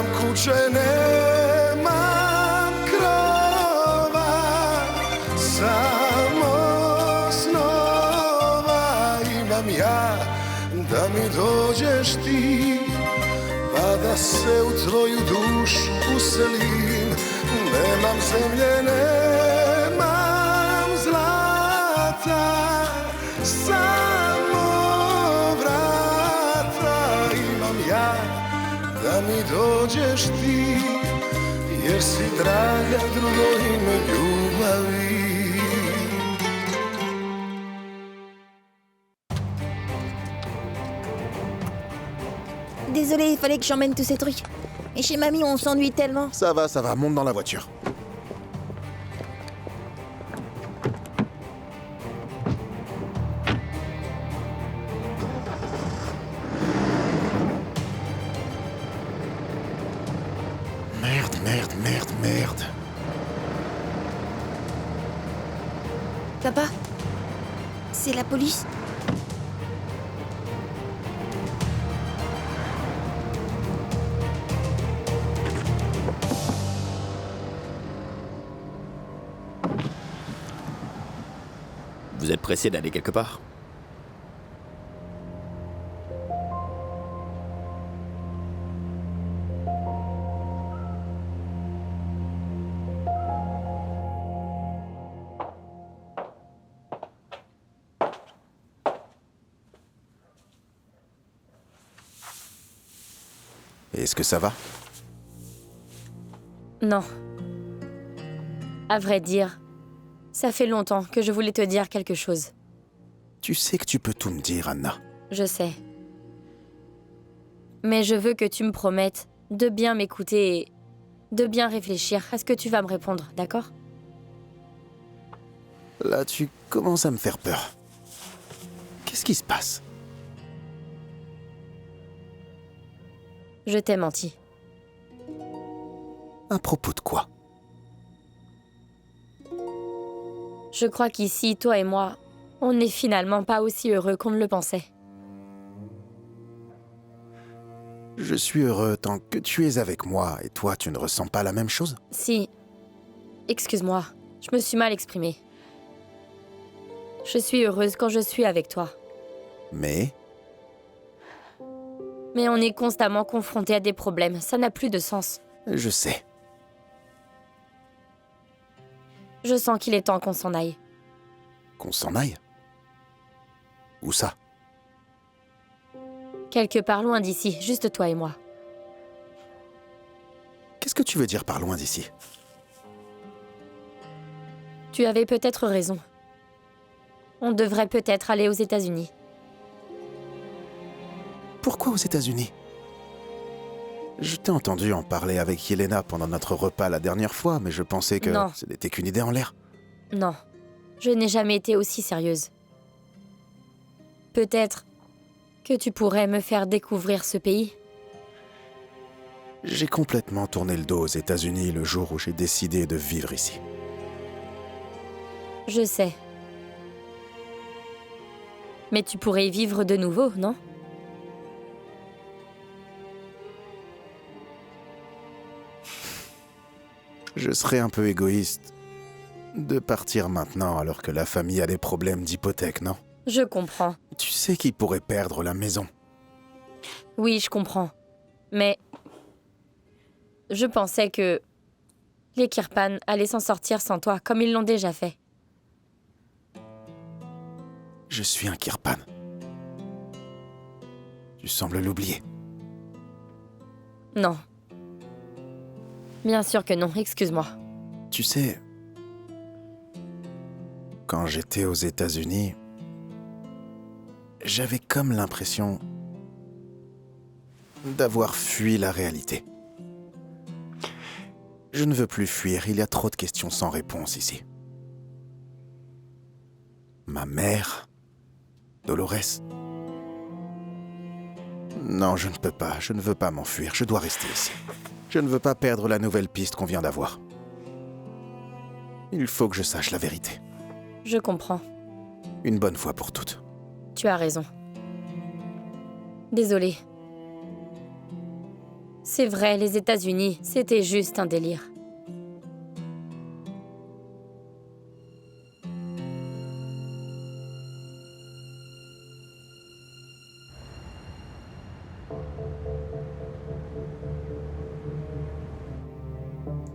Nemam kuće, nemam krova, samo snova imam ja, da mi dođeš ti, pa da se u tvoju dušu uselim. Nemam zemlje, nemam zlata, samo vrata imam ja, da mi dođeš ti, jer si draga drugo ime ljubavi. Désolée, il fallait que j'emmène tous ces trucs. Et chez mamie, on s'ennuie tellement. Ça va, monte dans la voiture. Merde. Papa, c'est la police. Vous êtes pressé d'aller quelque part? Est-ce que ça va? Non. À vrai dire, ça fait longtemps que je voulais te dire quelque chose. Tu sais que tu peux tout me dire, Anna. Je sais. Mais je veux que tu me promettes de bien m'écouter et de bien réfléchir à ce que tu vas me répondre, d'accord? Là, tu commences à me faire peur. Qu'est-ce qui se passe? Je t'ai menti. À propos de quoi? Je crois qu'ici, toi et moi, on n'est finalement pas aussi heureux qu'on ne le pensait. Je suis heureux tant que tu es avec moi, et toi, tu ne ressens pas la même chose? Si. Excuse-moi, je me suis mal exprimée. Je suis heureuse quand je suis avec toi. Mais on est constamment confrontés à des problèmes, ça n'a plus de sens. je sais. Je sens qu'il est temps qu'on s'en aille. Qu'on s'en aille? Où ça? Quelque part loin d'ici, juste toi et moi. Qu'est-ce que tu veux dire par loin d'ici? Tu avais peut-être raison. On devrait peut-être aller aux États-Unis. Pourquoi aux États-Unis? Je t'ai entendu en parler avec Yelena pendant notre repas la dernière fois, mais je pensais que Non. ce n'était qu'une idée en l'air. Non, je n'ai jamais été aussi sérieuse. Peut-être que tu pourrais me faire découvrir ce pays. J'ai complètement tourné le dos aux États-Unis le jour où j'ai décidé de vivre ici. Je sais. Mais tu pourrais y vivre de nouveau, non? Je serais un peu égoïste de partir maintenant alors que la famille a des problèmes d'hypothèque, non? Je comprends. Tu sais qu'ils pourraient perdre la maison. Oui, je comprends. Mais je pensais que les Kirpan allaient s'en sortir sans toi, comme ils l'ont déjà fait. Je suis un Kirpan. Tu sembles l'oublier. Non. Bien sûr que non, excuse-moi. Tu sais, quand j'étais aux États-Unis, j'avais comme l'impression d'avoir fui la réalité. Je ne veux plus fuir, il y a trop de questions sans réponse ici. Ma mère, Dolores. Non, je ne peux pas, je ne veux pas m'enfuir, je dois rester ici. Je ne veux pas perdre la nouvelle piste qu'on vient d'avoir. Il faut que je sache la vérité. Je comprends. Une bonne fois pour toutes. Tu as raison. Désolée. C'est vrai, les États-Unis, c'était juste un délire.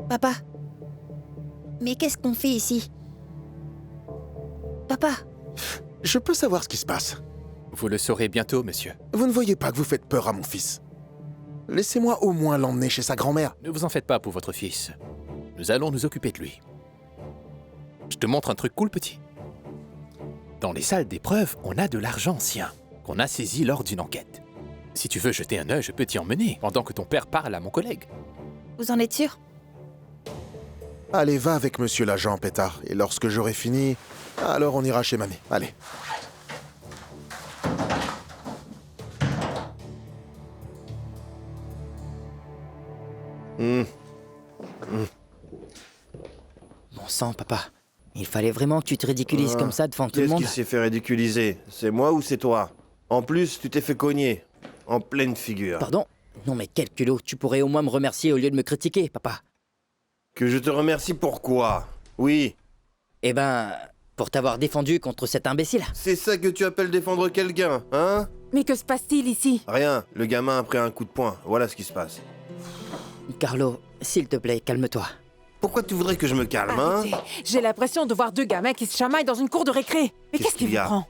Papa. Mais qu'est-ce qu'on fait ici? Papa. Je peux savoir ce qui se passe. Vous le saurez bientôt, monsieur. Vous ne voyez pas que vous faites peur à mon fils? Laissez-moi au moins l'emmener chez sa grand-mère. Ne vous en faites pas pour votre fils. Nous allons nous occuper de lui. Je te montre un truc cool, petit. Dans les salles d'épreuves, on a de l'argent ancien qu'on a saisi lors d'une enquête. Si tu veux jeter un œil, je peux t'y emmener pendant que ton père parle à mon collègue. Vous en êtes sûr? Allez, va avec monsieur l'agent, Pétard. Et lorsque j'aurai fini, alors on ira chez mamie. Allez. Bon sang, papa. Il fallait vraiment que tu te ridiculises comme ça devant tout le Qu'est-ce monde. qui s'est fait ridiculiser? C'est moi ou c'est toi? En plus, tu t'es fait cogner. En pleine figure. Pardon? Non mais quel culot, tu pourrais au moins me remercier au lieu de me critiquer, papa. Que je te remercie pourquoi? Oui, Eh ben, pour t'avoir défendu contre cet imbécile. c'est ça que tu appelles défendre quelqu'un, hein? Mais que se passe-t-il ici? Rien, le gamin a pris un coup de poing. Voilà ce qui se passe. Carlo, s'il te plaît, calme-toi. Pourquoi tu voudrais que je me calme, hein? Arrêtez. J'ai l'impression de voir deux gamins qui se chamaillent dans une cour de récré. Mais qu'est-ce qui qu'il y vous a? prend?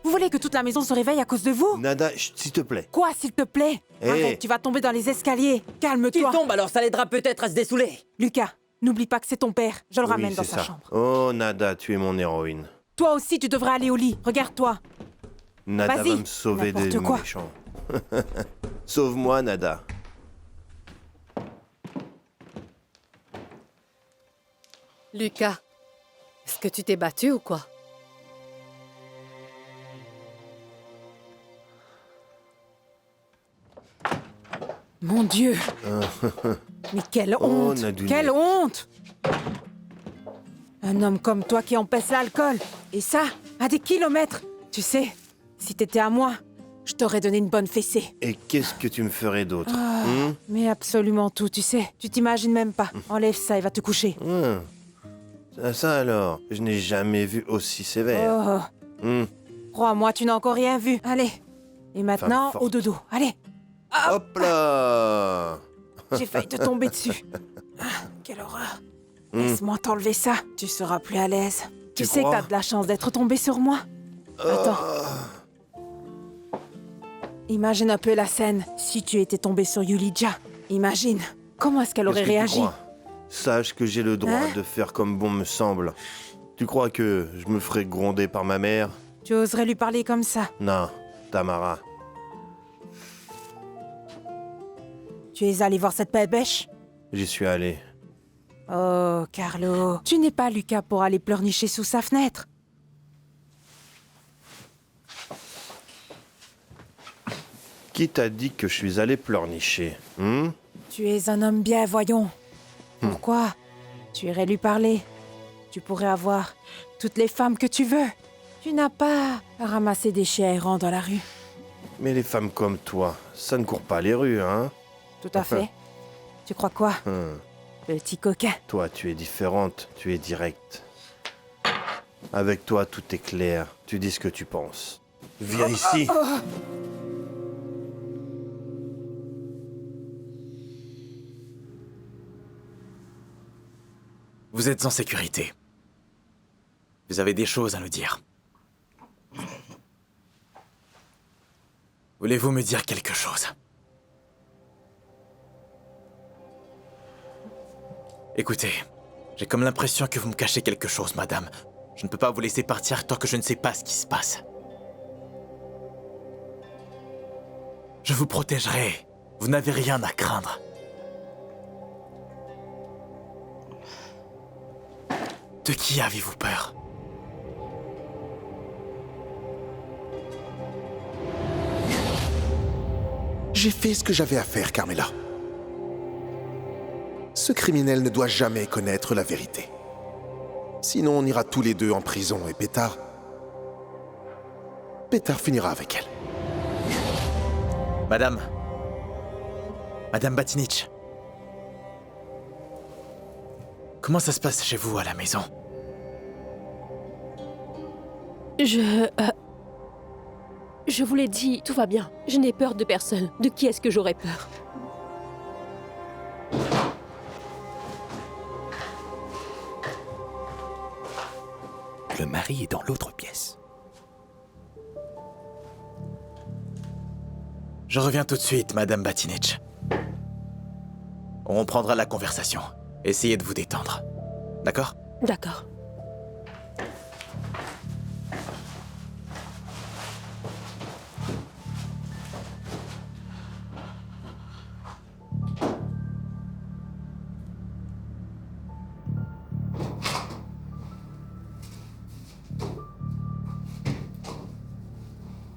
Vous voulez que toute la maison se réveille à cause de vous? Nada, chut, s'il te plaît. Quoi, s'il te plaît? Hé. Arrête, tu vas tomber dans les escaliers. Qu'il Calme-toi. tombe alors, ça l'aidera peut-être à se dessouler. Lucas, n'oublie pas que c'est ton père. Je le Oui, ramène dans c'est sa ça. chambre. Oh, Nada, tu es mon héroïne. Toi aussi, tu devrais aller au lit. Regarde-toi. Nada Vas-y, va me sauver des n'importe quoi. méchants. Sauve-moi, Nada. Lucas, est-ce que tu t'es battu ou quoi? Mon Dieu. Mais quelle Oh, honte. Nadounette. Quelle honte. Un homme comme toi qui empêche l'alcool. Et ça, à des kilomètres. Tu sais, si t'étais à moi, je t'aurais donné une bonne fessée. Et qu'est-ce que tu me ferais d'autre? Mais absolument tout, tu sais. Tu t'imagines même pas. Enlève ça, il va te coucher. Ça alors, je n'ai jamais vu aussi sévère. Oh, Hum. crois-moi, tu n'as encore rien vu. Allez. Et maintenant, forte. au dodo. Allez. Hop là! J'ai failli te tomber dessus. Ah, quelle horreur. Laisse-moi t'enlever ça. Tu seras plus à l'aise. Tu sais que crois? t'as de la chance d'être tombé sur moi. Attends. Imagine un peu la scène si tu étais tombé sur Yulija. Imagine. Comment est-ce qu'elle aurait Qu'est-ce que tu réagi? crois? Sache que j'ai le droit Hein? de faire comme bon me semble. Tu crois que je me ferais gronder par ma mère? Tu oserais lui parler comme ça? Non, Tamara. Tu es allé voir cette bêche? J'y suis allé. Oh, Carlo. Tu n'es pas Lucas pour aller pleurnicher sous sa fenêtre. Qui t'a dit que je suis allé pleurnicher? Tu es un homme bien, voyons. Pourquoi? Tu irais lui parler. Tu pourrais avoir toutes les femmes que tu veux. Tu n'as pas à ramasser des chiens errants dans la rue. Mais les femmes comme toi, ça ne court pas les rues, hein? Tout à fait. Tu crois quoi, petit coquin? Toi, tu es différente, tu es directe. Avec toi, tout est clair. Tu dis ce que tu penses. Viens ici. Vous êtes en sécurité. Vous avez des choses à nous dire. Voulez-vous me dire quelque chose? Écoutez, j'ai comme l'impression que vous me cachez quelque chose, madame. Je ne peux pas vous laisser partir tant que je ne sais pas ce qui se passe. Je vous protégerai. Vous n'avez rien à craindre. De qui avez-vous peur? J'ai fait ce que j'avais à faire, Carmela. Ce criminel ne doit jamais connaître la vérité. Sinon, on ira tous les deux en prison et Pétard finira avec elle. Madame, Madame Batinich. Comment ça se passe chez vous à la maison? Je vous l'ai dit, tout va bien. Je n'ai peur de personne. De qui est-ce que j'aurais peur? Le mari est dans l'autre pièce. Je reviens tout de suite, Madame Batinich. On reprendra la conversation. Essayez de vous détendre. D'accord? D'accord.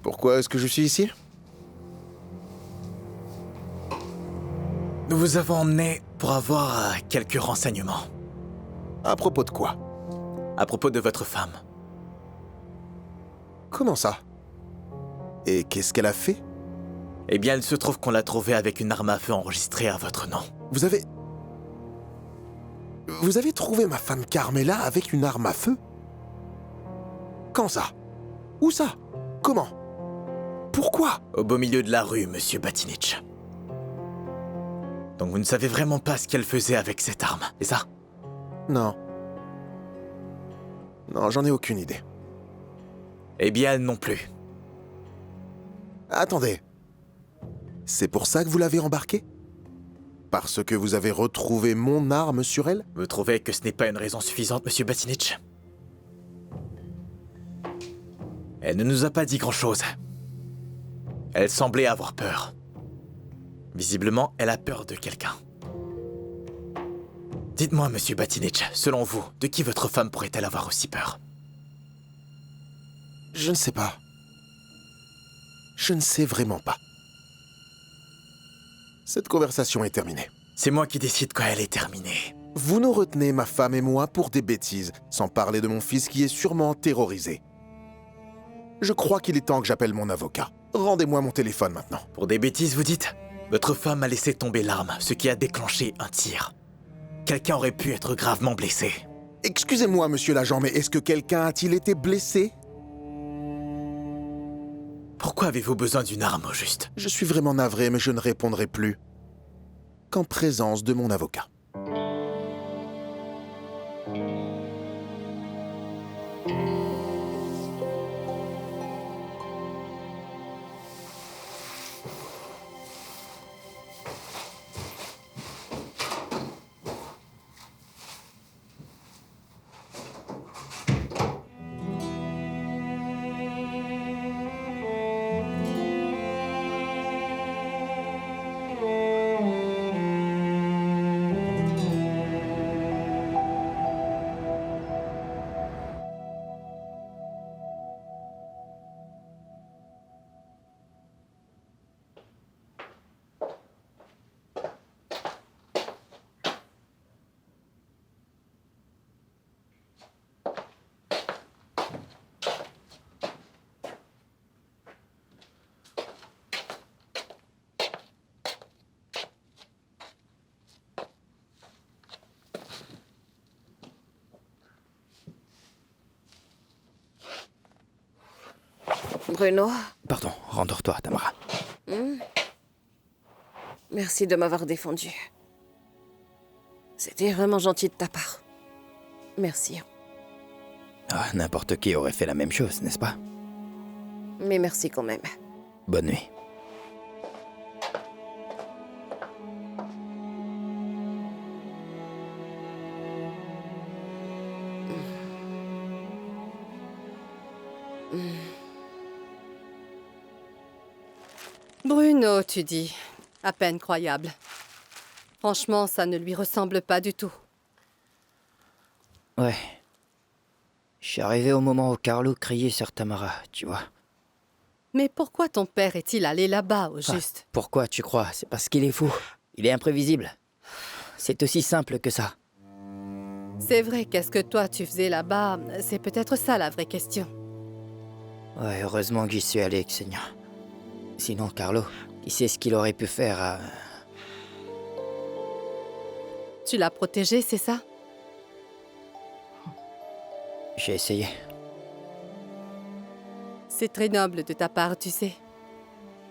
Pourquoi est-ce que je suis ici? Nous vous avons emmené pour avoir quelques renseignements. À propos de quoi? À propos de votre femme. Comment ça? Et qu'est-ce qu'elle a fait? Eh bien, il se trouve qu'on l'a trouvée avec une arme à feu enregistrée à votre nom. Vous avez trouvé ma femme Carmela avec une arme à feu? Quand ça? Où ça? Comment? Pourquoi? Au beau milieu de la rue, monsieur Batinich. Donc vous ne savez vraiment pas ce qu'elle faisait avec cette arme, c'est ça? Non. Non, j'en ai aucune idée. Eh bien, elle non plus. Attendez. C'est pour ça que vous l'avez embarquée? Parce que vous avez retrouvé mon arme sur elle? Vous trouvez que ce n'est pas une raison suffisante, monsieur Batinich? Elle ne nous a pas dit grand-chose. Elle semblait avoir peur. Visiblement, elle a peur de quelqu'un. Dites-moi, monsieur Batinich, selon vous, de qui votre femme pourrait-elle avoir aussi peur? Je ne sais pas. Je ne sais vraiment pas. Cette conversation est terminée. C'est moi qui décide quand elle est terminée. Vous nous retenez, ma femme et moi, pour des bêtises, sans parler de mon fils qui est sûrement terrorisé. Je crois qu'il est temps que j'appelle mon avocat. Rendez-moi mon téléphone maintenant. Pour des bêtises, vous dites? Votre femme a laissé tomber l'arme, ce qui a déclenché un tir. Quelqu'un aurait pu être gravement blessé. Excusez-moi, monsieur l'agent, mais est-ce que quelqu'un a-t-il été blessé? Pourquoi avez-vous besoin d'une arme, au juste? Je suis vraiment navré, mais je ne répondrai plus qu'en présence de mon avocat. Bruno? Pardon, rendors-toi, Tamara. Merci de m'avoir défendu. C'était vraiment gentil de ta part. Merci. Ah, n'importe qui aurait fait la même chose, n'est-ce pas? Mais merci quand même. Bonne nuit. Bruno, tu dis. À peine croyable. Franchement, ça ne lui ressemble pas du tout. Ouais. Je suis arrivé au moment où Carlo criait sur Tamara, tu vois. Mais pourquoi ton père est-il allé là-bas, au juste? Pourquoi tu crois? C'est parce qu'il est fou. Il est imprévisible. C'est aussi simple que ça. C'est vrai, qu'est-ce que toi tu faisais là-bas? C'est peut-être ça la vraie question. Ouais, heureusement que j'y suis allé, Xenia. Sinon, Carlo, qui sait ce qu'il aurait pu faire à... Tu l'as protégé, c'est ça? J'ai essayé. C'est très noble de ta part, tu sais.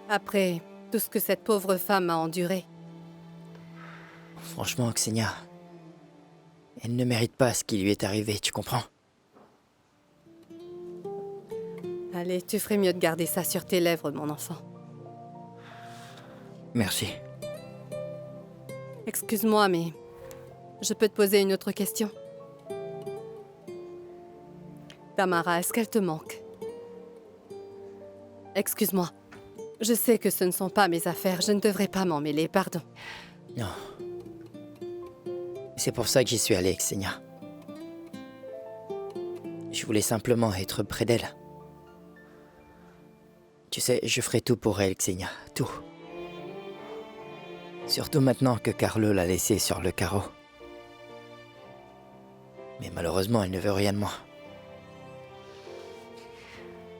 Après tout ce que cette pauvre femme a enduré. Franchement, Xenia, elle ne mérite pas ce qui lui est arrivé, tu comprends? Allez, tu ferais mieux de garder ça sur tes lèvres, mon enfant. Merci. Excuse-moi, mais je peux te poser une autre question? Tamara, est-ce qu'elle te manque? Excuse-moi. Je sais que ce ne sont pas mes affaires. Je ne devrais pas m'en mêler, pardon. Non. C'est pour ça que j'y suis allé, Xenia. Je voulais simplement être près d'elle. Tu sais, je ferai tout pour elle, Xenia. Tout. Surtout maintenant que Carlo l'a laissée sur le carreau. Mais malheureusement, elle ne veut rien de moi.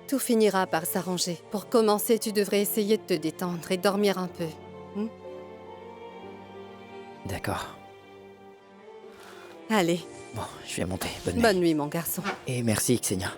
Tout finira par s'arranger. Pour commencer, tu devrais essayer de te détendre et dormir un peu. D'accord. Allez. Bon, je vais monter. Bonne nuit. Bonne nuit, mon garçon. Et merci, Xenia.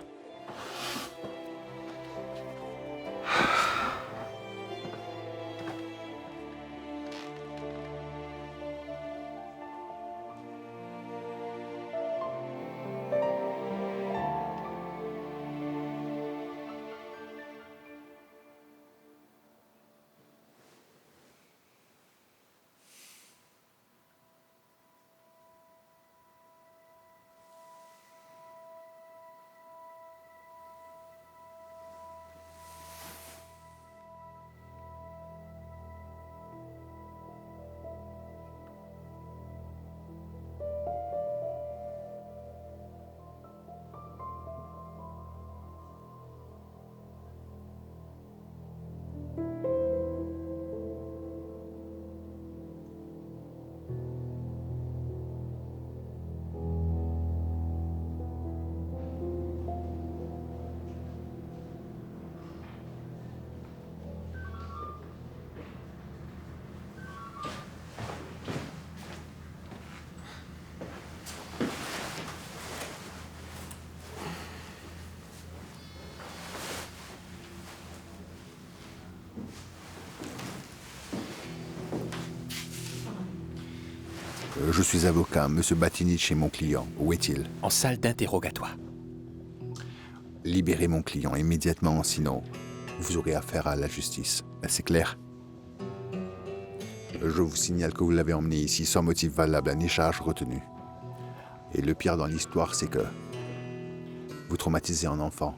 Je suis avocat. Monsieur Batinic est mon client. Où est-il? En salle d'interrogatoire. Libérez mon client immédiatement, sinon vous aurez affaire à la justice. C'est clair? Je vous signale que vous l'avez emmené ici sans motif valable, ni charge retenue. Et le pire dans l'histoire, c'est que vous traumatisez un enfant,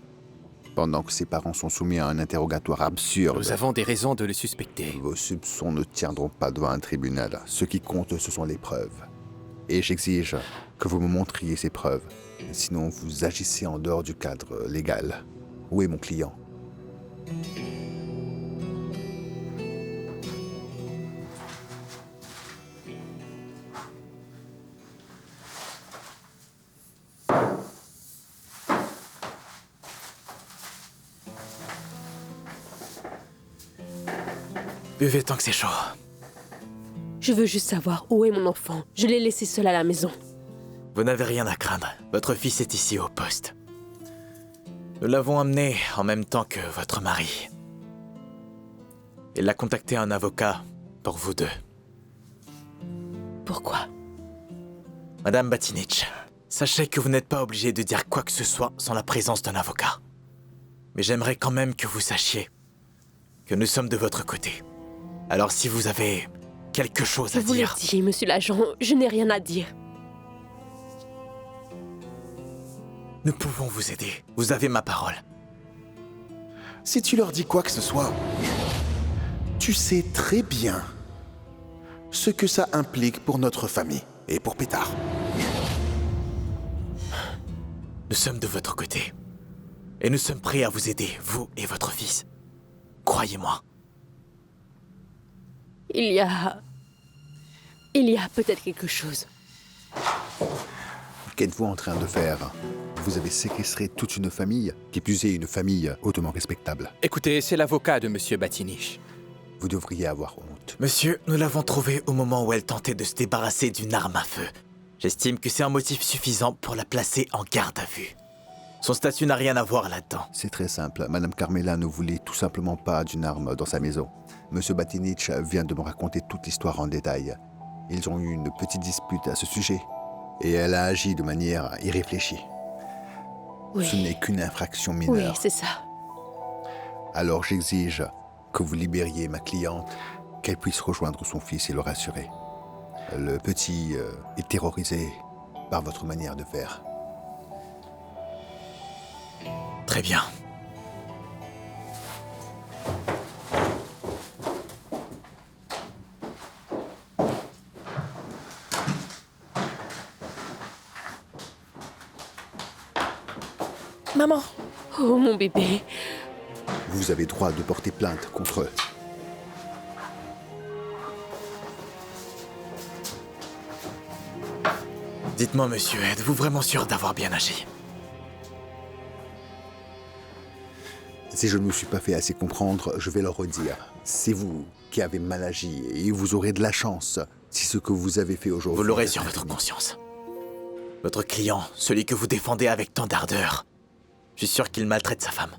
pendant que ses parents sont soumis à un interrogatoire absurde. Nous avons des raisons de le suspecter. Vos soupçons ne tiendront pas devant un tribunal. Ce qui compte, ce sont les preuves. Et j'exige que vous me montriez ces preuves. Sinon, vous agissez en dehors du cadre légal. Où est mon client? Buvez tant que c'est chaud. Je veux juste savoir où est mon enfant. Je l'ai laissé seul à la maison. Vous n'avez rien à craindre. Votre fils est ici au poste. Nous l'avons amené en même temps que votre mari. Il a contacté un avocat pour vous deux. Pourquoi? Madame Batinic, sachez que vous n'êtes pas obligée de dire quoi que ce soit sans la présence d'un avocat. Mais j'aimerais quand même que vous sachiez que nous sommes de votre côté. Alors si vous avez quelque chose à Je vous l'ai dire... dit, monsieur l'agent, je n'ai rien à dire. Nous pouvons vous aider. Vous avez ma parole. Si tu leur dis quoi que ce soit, tu sais très bien ce que ça implique pour notre famille et pour Pétard. Nous sommes de votre côté. Et nous sommes prêts à vous aider, vous et votre fils. Croyez-moi. Il y a peut-être quelque chose. Qu'êtes-vous en train de faire? Vous avez séquestré toute une famille, qui plus est une famille hautement respectable. Écoutez, c'est l'avocat de Monsieur Batinic. Vous devriez avoir honte. doute. Monsieur, nous l'avons trouvée au moment où elle tentait de se débarrasser d'une arme à feu. J'estime que c'est un motif suffisant pour la placer en garde à vue. Son statut n'a rien à voir là-dedans. C'est très simple. Madame Carmela ne voulait tout simplement pas d'une arme dans sa maison. Monsieur Batinich vient de me raconter toute l'histoire en détail. Ils ont eu une petite dispute à ce sujet. Et elle a agi de manière irréfléchie. Oui. Ce n'est qu'une infraction Oui, mineure. c'est ça. Alors j'exige que vous libériez ma cliente, qu'elle puisse rejoindre son fils et le rassurer. Le petit est terrorisé par votre manière de faire. Très bien. Maman, Oh, mon bébé. Vous avez droit de porter plainte contre eux. Dites-moi, monsieur, êtes-vous vraiment sûr d'avoir bien agi? Si je ne me suis pas fait assez comprendre, je vais leur redire. C'est vous qui avez mal agi et vous aurez de la chance si ce que vous avez fait aujourd'hui... Vous l'aurez sur votre conscience. Votre client, celui que vous défendez avec tant d'ardeur, je suis sûr qu'il maltraite sa femme.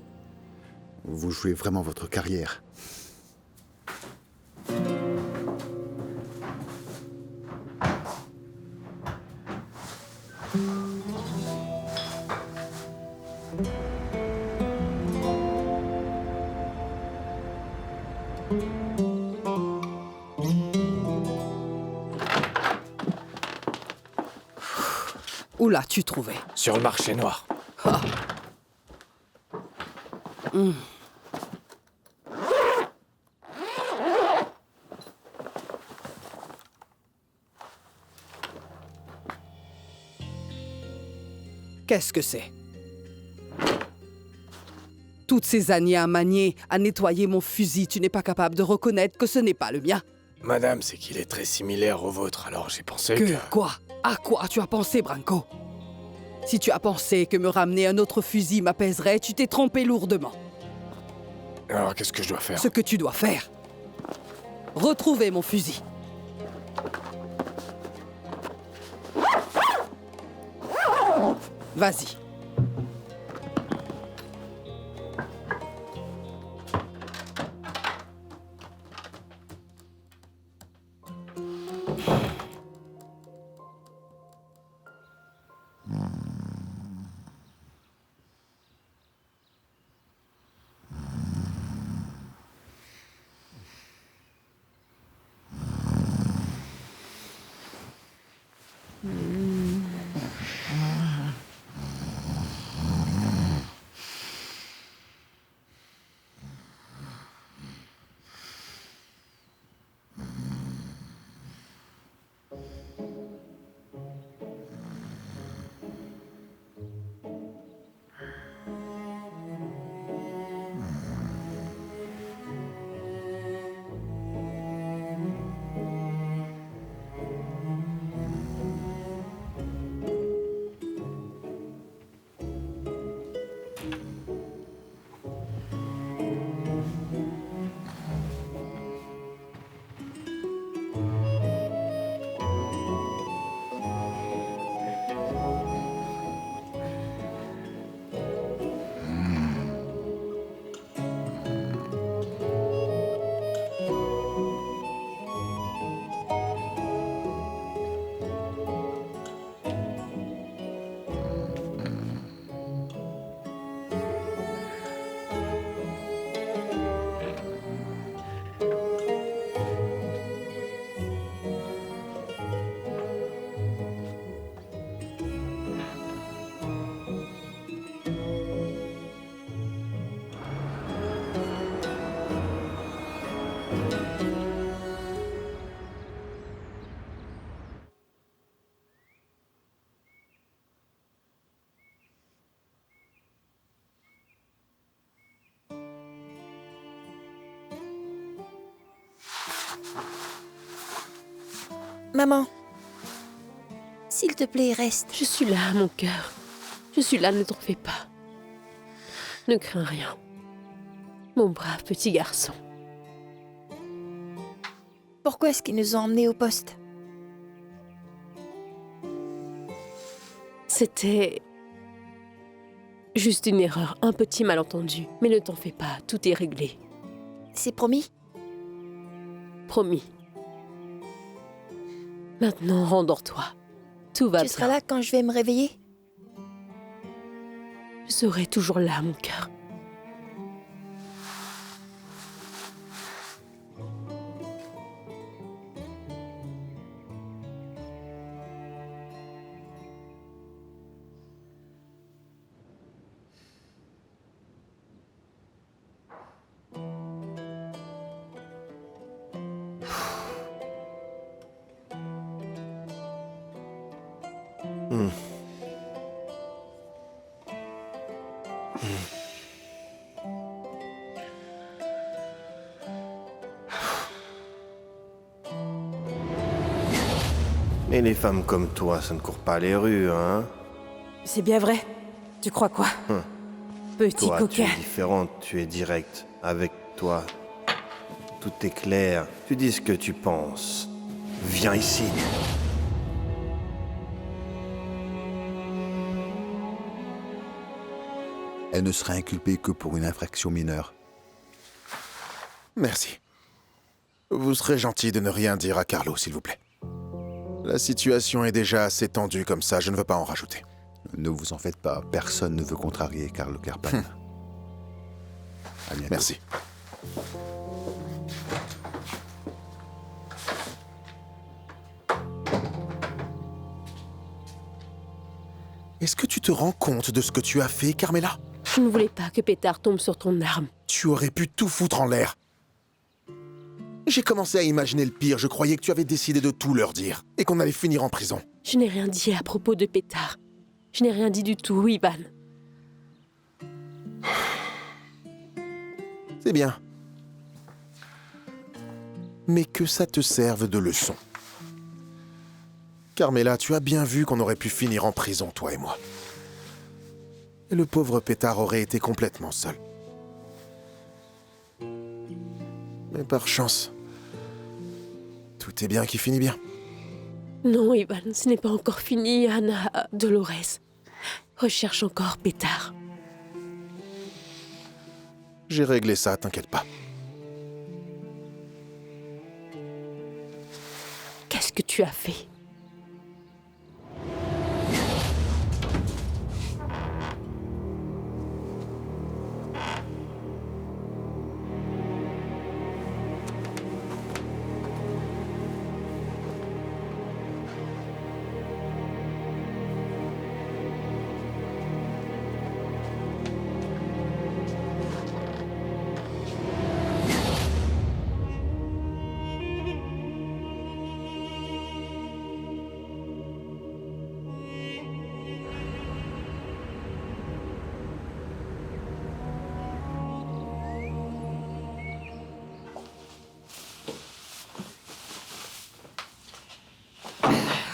Vous jouez vraiment votre carrière. Où l'as-tu trouvé? Sur le marché noir. Ah. Qu'est-ce que c'est? Toutes ces années à manier, à nettoyer mon fusil, tu n'es pas capable de reconnaître que ce n'est pas le mien? Madame, c'est qu'il est très similaire au vôtre, alors j'ai pensé Quoi? À quoi tu as pensé, Branco? Si tu as pensé que me ramener un autre fusil m'apaiserait, tu t'es trompé lourdement. Alors qu'est-ce que je dois faire? Ce que tu dois faire. Retrouver mon fusil. Vas-y. Maman, s'il te plaît, reste. Je suis là, mon cœur. Je suis là, ne t'en fais pas. Ne crains rien. Mon brave petit garçon. Pourquoi est-ce qu'ils nous ont emmenés au poste? C'était juste une erreur, un petit malentendu. Mais ne t'en fais pas, tout est réglé. C'est promis? Promis. Maintenant, rendors-toi. Tout va bien. Tu seras là quand je vais me réveiller? Je serai toujours là, mon cœur. Et les femmes comme toi, ça ne court pas les rues, hein? C'est bien vrai. Tu crois quoi? Petit Toi, tu coquin. es différente, tu es directe. Avec toi, tout est clair. Tu dis ce que tu penses. Viens ici. Elle ne sera inculpée que pour une infraction mineure. Merci. Vous serez gentil de ne rien dire à Carlo, s'il vous plaît. La situation est déjà assez tendue comme ça, je ne veux pas en rajouter. Ne vous en faites pas, personne ne veut contrarier Carlo Carpan. À bientôt. Merci. Est-ce que tu te rends compte de ce que tu as fait, Carmela? Je ne voulais pas que Pétard tombe sur ton arme. Tu aurais pu tout foutre en l'air. J'ai commencé à imaginer le pire, je croyais que tu avais décidé de tout leur dire, et qu'on allait finir en prison. Je n'ai rien dit à propos de Pétard. Je n'ai rien dit du tout, Ivan. C'est bien. Mais que ça te serve de leçon. Carmela, tu as bien vu qu'on aurait pu finir en prison, toi et moi. Et le pauvre Pétard aurait été complètement seul. Mais par chance, tout est bien qui finit bien. Non, Ivan, ce n'est pas encore fini, Anna. Dolores. Recherche encore Pétard. J'ai réglé ça, t'inquiète pas. Qu'est-ce que tu as fait?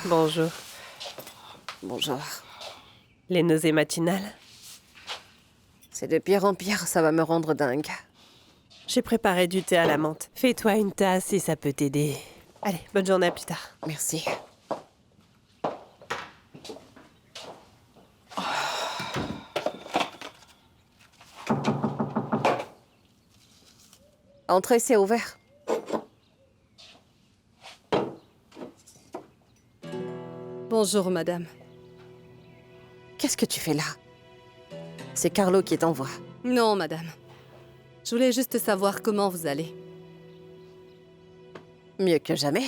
Bonjour. Bonjour. Les nausées matinales? C'est de pire en pire, ça va me rendre dingue. J'ai préparé du thé à la menthe. Fais-toi une tasse si ça peut t'aider. Allez, bonne journée, à plus tard. Merci. Entrez, c'est ouvert. Bonjour, madame. Qu'est-ce que tu fais là? C'est Carlo qui t'envoie. Non, madame. Je voulais juste savoir comment vous allez. Mieux que jamais.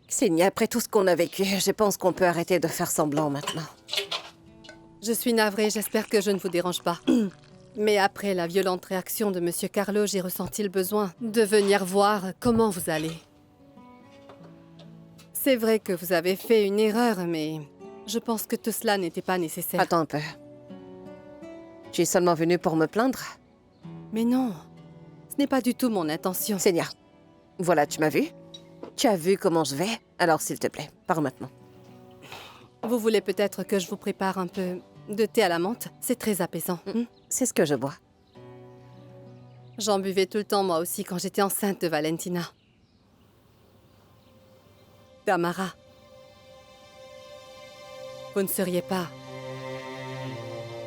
Xenia, après tout ce qu'on a vécu, je pense qu'on peut arrêter de faire semblant maintenant. Je suis navrée, j'espère que je ne vous dérange pas. Mais après la violente réaction de Monsieur Carlo, j'ai ressenti le besoin de venir voir comment vous allez. C'est vrai que vous avez fait une erreur, mais je pense que tout cela n'était pas nécessaire. Attends un peu. Tu es seulement venue pour me plaindre? Mais non, ce n'est pas du tout mon intention. Xenia, voilà, tu m'as vu? Tu as vu comment je vais? Alors s'il te plaît, pars maintenant. Vous voulez peut-être que je vous prépare un peu de thé à la menthe? C'est très apaisant. C'est ce que je bois. J'en buvais tout le temps moi aussi quand j'étais enceinte de Valentina. Tamara, vous ne seriez pas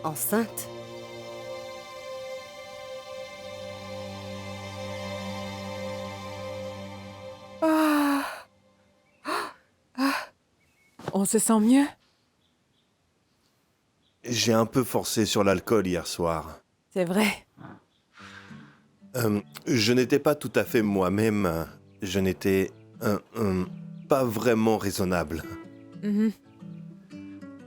enceinte? On se sent mieux? J'ai un peu forcé sur l'alcool hier soir. C'est vrai. Je n'étais pas tout à fait moi-même. Je n'étais pas vraiment raisonnable. Mhm.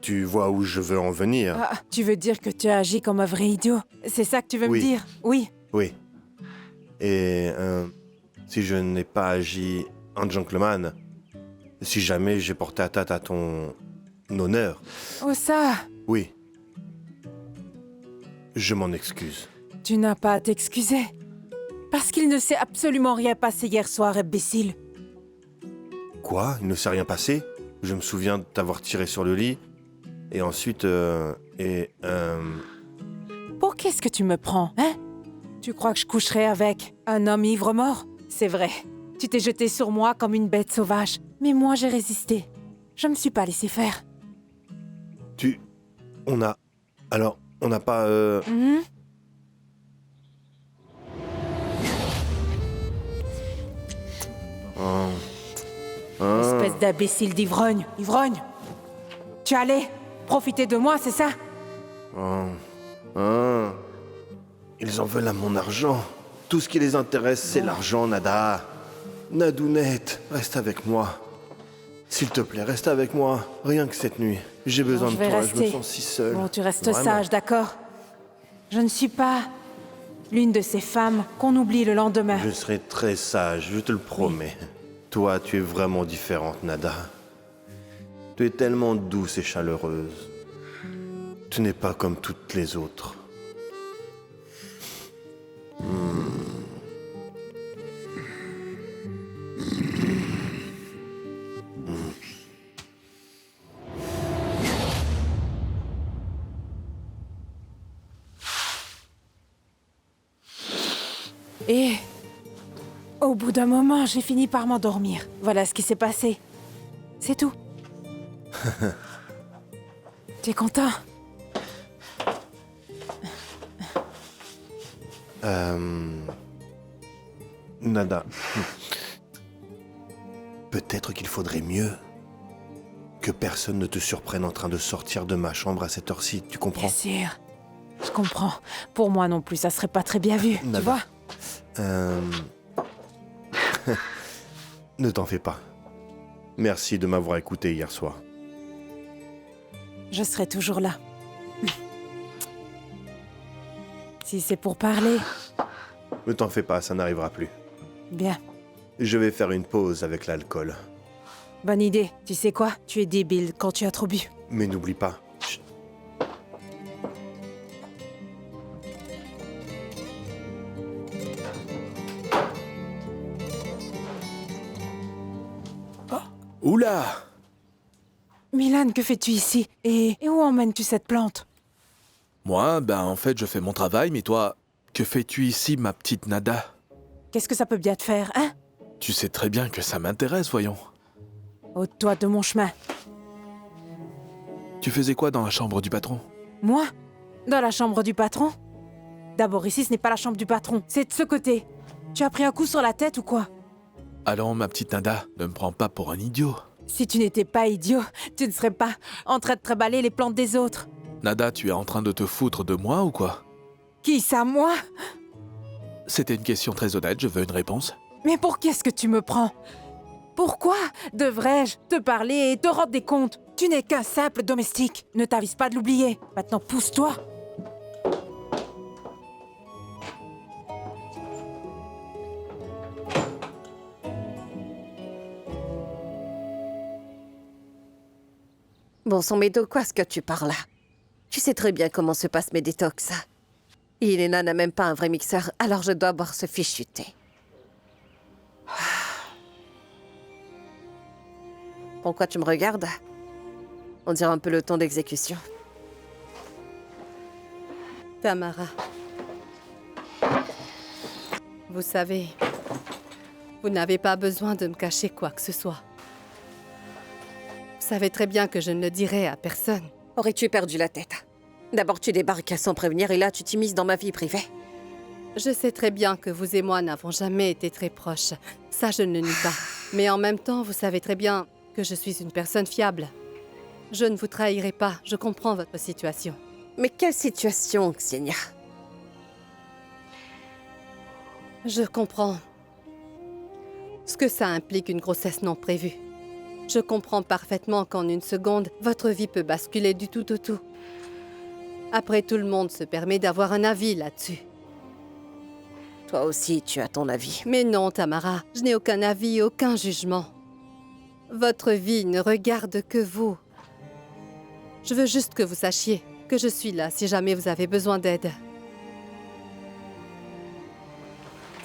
Tu vois où je veux en venir? Ah, tu veux dire que tu as agi comme un vrai idiot? C'est ça que tu veux me dire? Oui. Oui. Et si je n'ai pas agi en gentleman, si jamais j'ai porté atteinte à ton honneur... Oh ça! Oui. Je m'en excuse. Tu n'as pas à t'excuser. Parce qu'il ne s'est absolument rien passé hier soir, imbécile. Quoi? Il ne s'est rien passé? Je me souviens de t'avoir tiré sur le lit. Et ensuite, Pour qu'est-ce que tu me prends, hein? Tu crois que je coucherais avec un homme ivre-mort? C'est vrai. Tu t'es jeté sur moi comme une bête sauvage. Mais moi, j'ai résisté. Je me suis pas laissé faire. On n'a pas... Mhm. Espèce d'imbécile d'ivrogne. Ivrogne! Tu allais profiter de moi, c'est ça? Ils en veulent à mon argent. Tout ce qui les intéresse, c'est l'argent, Nada. Nadounette, reste avec moi. S'il te plaît, reste avec moi. Rien que cette nuit. J'ai besoin de toi, je me sens si seul. Bon, tu restes Vraiment. sage, d'accord? Je ne suis pas l'une de ces femmes qu'on oublie le lendemain. Je serai très sage, je te le promets. Toi, tu es vraiment différente, Nada. Tu es tellement douce et chaleureuse. Tu n'es pas comme toutes les autres. Et au bout d'un moment, j'ai fini par m'endormir. Voilà ce qui s'est passé. C'est tout. Tu es content? Nada. Peut-être qu'il faudrait mieux que personne ne te surprenne en train de sortir de ma chambre à cette heure-ci, tu comprends? Bien sûr. Je comprends. Pour moi non plus, ça serait pas très bien vu, Nada. tu vois? Ne t'en fais pas. Merci de m'avoir écouté hier soir. Je serai toujours là. Si c'est pour parler, Ne t'en fais pas, ça n'arrivera plus. bien. Je vais faire une pause avec l'alcool. Bonne idée. Tu sais quoi? Tu es débile quand tu as trop bu. Mais n'oublie pas. Chut. Oula! Milan, que fais-tu ici? Et où emmènes-tu cette plante? Moi, en fait, je fais mon travail, mais toi, que fais-tu ici, ma petite Nada? Qu'est-ce que ça peut bien te faire, hein? Tu sais très bien que ça m'intéresse, voyons. Ôte-toi de mon chemin. Tu faisais quoi dans la chambre du patron? Moi? Dans la chambre du patron? D'abord, ici, ce n'est pas la chambre du patron, c'est de ce côté. Tu as pris un coup sur la tête ou quoi? Allons, ma petite Nada, ne me prends pas pour un idiot. Si tu n'étais pas idiot, tu ne serais pas en train de tréballer les plantes des autres. Nada, tu es en train de te foutre de moi ou quoi? Qui ça, moi? C'était une question très honnête, je veux une réponse. Mais pour qu'est-ce que tu me prends? Pourquoi devrais-je te parler et te rendre des comptes? Tu n'es qu'un simple domestique. Ne t'avise pas de l'oublier. Maintenant, pousse-toi. Bon sang, mais de quoi est-ce que tu parles là? Tu sais très bien comment se passent mes détox. Elena n'a même pas un vrai mixeur, alors je dois boire ce fichu thé. Pourquoi tu me regardes? On dirait un peu le ton d'exécution. Tamara. Vous savez, vous n'avez pas besoin de me cacher quoi que ce soit. Vous savez très bien que je ne le dirai à personne. Aurais-tu perdu la tête? D'abord tu débarques sans prévenir et là tu t'immisces dans ma vie privée. Je sais très bien que vous et moi n'avons jamais été très proches. Ça, je ne le nie pas. Mais en même temps, vous savez très bien que je suis une personne fiable. Je ne vous trahirai pas. Je comprends votre situation. Mais quelle situation, Xenia? Je comprends ce que ça implique une grossesse non prévue. Je comprends parfaitement qu'en une seconde, votre vie peut basculer du tout au tout. Après, tout le monde se permet d'avoir un avis là-dessus. Toi aussi, tu as ton avis. Mais non, Tamara, je n'ai aucun avis, aucun jugement. Votre vie ne regarde que vous. Je veux juste que vous sachiez que je suis là si jamais vous avez besoin d'aide.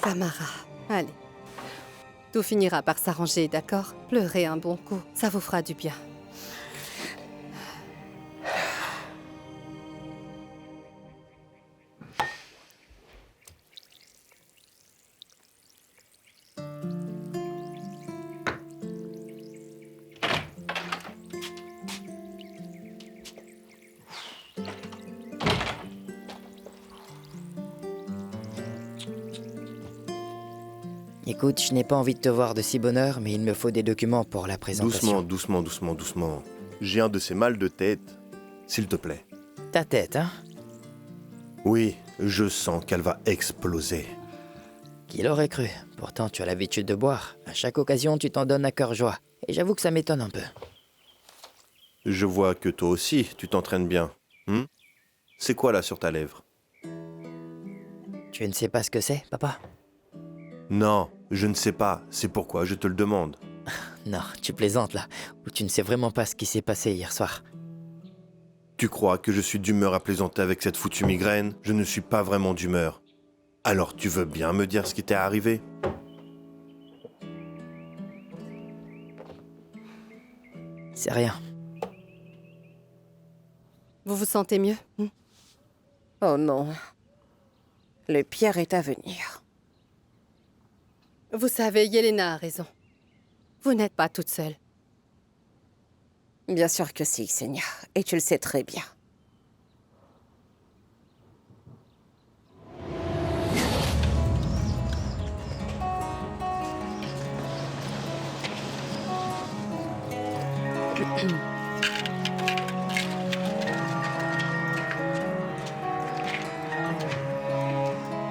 Tamara, allez. Tout finira par s'arranger, d'accord? Pleurez un bon coup, ça vous fera du bien. Écoute, je n'ai pas envie de te voir de si bonne heure, mais il me faut des documents pour la présentation. Doucement. J'ai un de ces mal de tête. S'il te plaît. Ta tête, hein? Oui, je sens qu'elle va exploser. Qui l'aurait cru? Pourtant, tu as l'habitude de boire. À chaque occasion, tu t'en donnes à cœur joie. Et j'avoue que ça m'étonne un peu. Je vois que toi aussi, tu t'entraînes bien. C'est quoi là sur ta lèvre? Tu ne sais pas ce que c'est, papa? Non, je ne sais pas. C'est pourquoi je te le demande. Non, tu plaisantes là. Ou tu ne sais vraiment pas ce qui s'est passé hier soir. Tu crois que je suis d'humeur à plaisanter avec cette foutue migraine? Je ne suis pas vraiment d'humeur. Alors tu veux bien me dire ce qui t'est arrivé? C'est rien. Vous vous sentez mieux? Oh non. Le pire est à venir. Vous savez, Yelena a raison. Vous n'êtes pas toute seule. Bien sûr que si, Xenia. Et tu le sais très bien.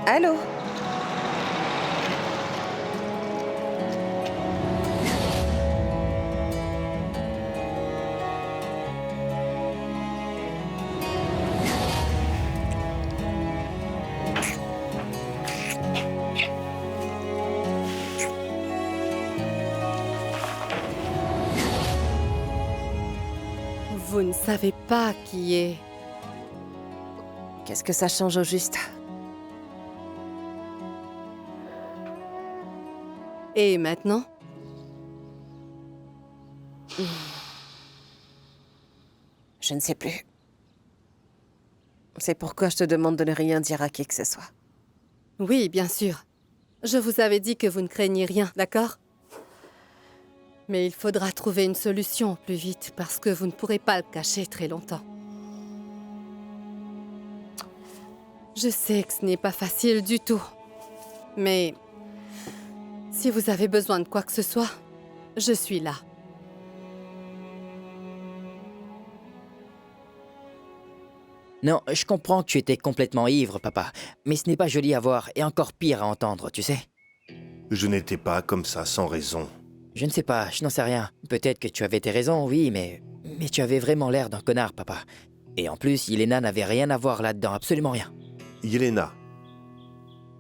Allô? Vous ne savez pas qui est... Qu'est-ce que ça change au juste? Et maintenant? Je ne sais plus. C'est pourquoi je te demande de ne rien dire à qui que ce soit. Oui, bien sûr. Je vous avais dit que vous ne craignez rien, d'accord? Mais il faudra trouver une solution plus vite parce que vous ne pourrez pas le cacher très longtemps. Je sais que ce n'est pas facile du tout. Mais si vous avez besoin de quoi que ce soit, je suis là. Non, je comprends que tu étais complètement ivre, papa. Mais ce n'est pas joli à voir et encore pire à entendre, tu sais. Je n'étais pas comme ça sans raison. Je ne sais pas, je n'en sais rien. Peut-être que tu avais tes raisons, oui, mais tu avais vraiment l'air d'un connard, papa. Et en plus, Yelena n'avait rien à voir là-dedans, absolument rien. Yelena.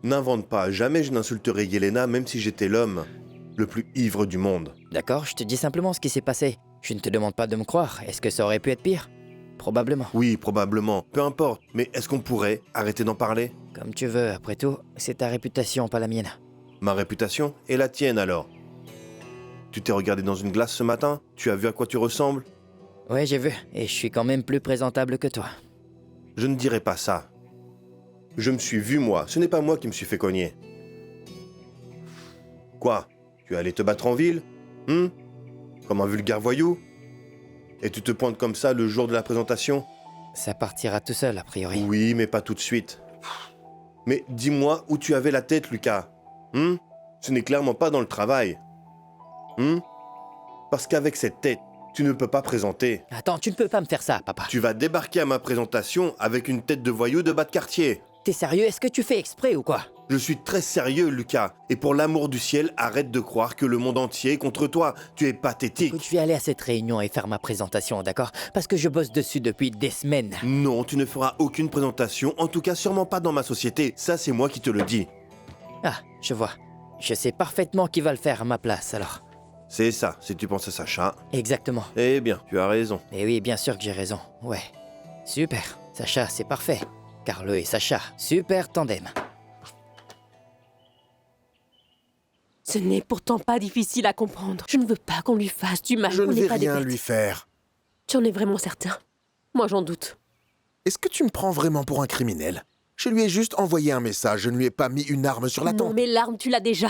N'invente pas, jamais je n'insulterai Yelena même si j'étais l'homme le plus ivre du monde. D'accord, je te dis simplement ce qui s'est passé. Je ne te demande pas de me croire. Est-ce que ça aurait pu être pire? Probablement. Oui, probablement. Peu importe. Mais est-ce qu'on pourrait arrêter d'en parler? Comme tu veux, après tout, c'est ta réputation, pas la mienne. Ma réputation? Et la tienne alors? Tu t'es regardé dans une glace ce matin? Tu as vu à quoi tu ressembles? Ouais, j'ai vu. Et je suis quand même plus présentable que toi. Je ne dirais pas ça. Je me suis vu moi. Ce n'est pas moi qui me suis fait cogner. Quoi? Tu es allé te battre en ville? Comme un vulgaire voyou? Et tu te pointes comme ça le jour de la présentation? Ça partira tout seul, a priori. Oui, mais pas tout de suite. Mais dis-moi où tu avais la tête, Lucas. Ce n'est clairement pas dans le travail. Parce qu'avec cette tête, tu ne peux pas présenter. Attends, tu ne peux pas me faire ça, papa. Tu vas débarquer à ma présentation avec une tête de voyou de bas de quartier. T'es sérieux? Est-ce que tu fais exprès ou quoi? Je suis très sérieux, Lucas. Et pour l'amour du ciel, arrête de croire que le monde entier est contre toi. Tu es pathétique. Écoute, je vais aller à cette réunion et faire ma présentation, d'accord? Parce que je bosse dessus depuis des semaines. Non, tu ne feras aucune présentation, en tout cas sûrement pas dans ma société. Ça, c'est moi qui te le dis. Ah, je vois. Je sais parfaitement qui va le faire à ma place, alors. C'est ça, si tu penses à Sacha. Exactement. Eh bien, tu as raison. Et oui, bien sûr que j'ai raison. Ouais. Super. Sacha, c'est parfait. Carlo et Sacha, super tandem. Ce n'est pourtant pas difficile à comprendre. Je ne veux pas qu'on lui fasse du mal. Je ne On n'est vais pas des rien bêtes. lui faire. Tu en es vraiment certain? Moi, j'en doute. Est-ce que tu me prends vraiment pour un criminel? Je lui ai juste envoyé un message, je ne lui ai pas mis une arme sur la Non, tempe. mais l'arme, tu l'as déjà.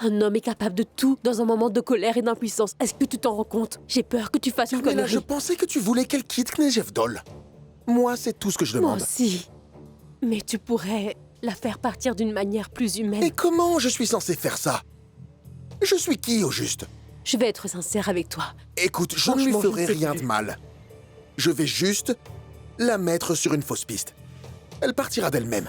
Un homme est capable de tout dans un moment de colère et d'impuissance. Est-ce que tu t'en rends compte? J'ai peur que tu fasses une Mais là, connerie. je pensais que tu voulais qu'elle quitte Knezhevdol. Moi, c'est tout ce que je Moi demande. aussi. Mais tu pourrais la faire partir d'une manière plus humaine. Et comment je suis censé faire ça? Je suis qui, au juste? Je vais être sincère avec toi. Écoute, je ne lui Franchement, ferai je ne sais rien plus. de mal. Je vais juste la mettre sur une fausse piste. Elle partira d'elle-même.